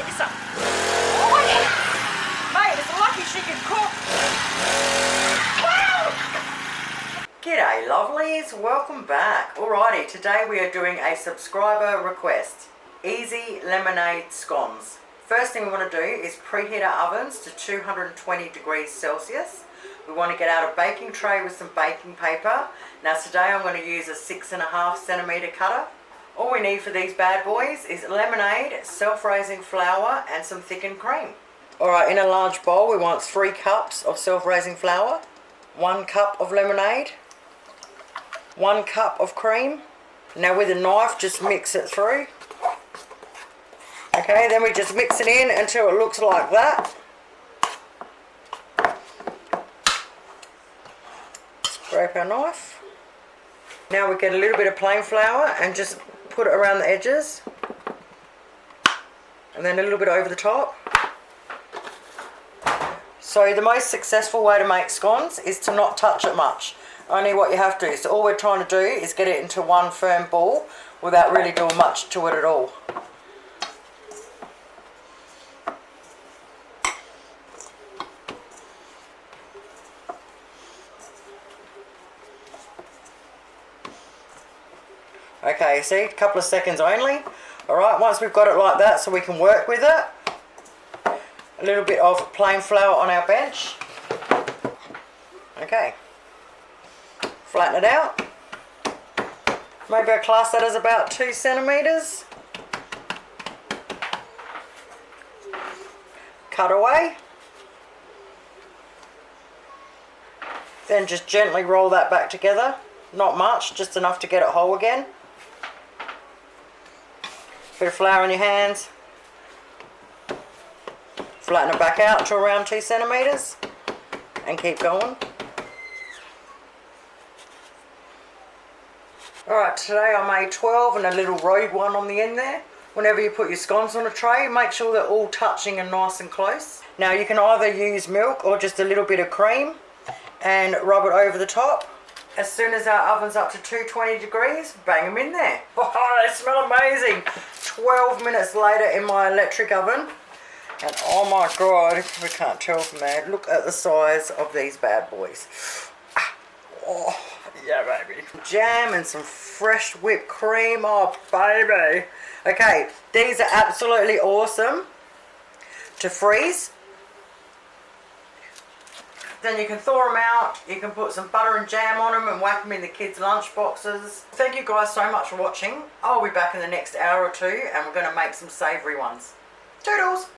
get you some. Oh, mate, it's lucky she can cook. Wow! G'day lovelies, welcome back. Alrighty, today we are doing a subscriber request. Easy lemonade scones. First thing we want to do is preheat our ovens to 220 degrees Celsius. We want to get out a baking tray with some baking paper. Now today I'm going to use a 6.5 centimetre cutter. All we need for these bad boys is lemonade, self-raising flour and some thickened cream. Alright, in a large bowl we want 3 cups of self-raising flour, 1 cup of lemonade, 1 cup of cream. Now with a knife just mix it through. Okay, then we just mix it in until it looks like that. Scrape our knife. Now we get a little bit of plain flour and just put it around the edges. And then a little bit over the top. So the most successful way to make scones is to not touch it much. Only what you have to. So all we're trying to do is get it into one firm ball without really doing much to it at all. Okay, see, a couple of seconds only. Alright, once we've got it like that so we can work with it, a little bit of plain flour on our bench. Okay, flatten it out. Maybe I'll class that as about 2 centimetres. Cut away. Then just gently roll that back together. Not much, just enough to get it whole again. Bit of flour in your hands. Flatten it back out to around 2 centimetres and keep going. Alright, today I made 12 and a little rogue one on the end there. Whenever you put your scones on a tray, make sure they're all touching and nice and close. Now you can either use milk or just a little bit of cream and rub it over the top. As soon as our oven's up to 220 degrees, bang them in there. Oh, they smell amazing. 12 minutes later in my electric oven. And oh my God, if we can't tell from there, look at the size of these bad boys. Oh, yeah baby. Jam and some fresh whipped cream, oh baby. Okay, these are absolutely awesome to freeze. Then you can thaw them out, you can put some butter and jam on them and whack them in the kids' lunch boxes. Thank you guys so much for watching. I'll be back in the next hour or two and we're going to make some savoury ones. Toodles!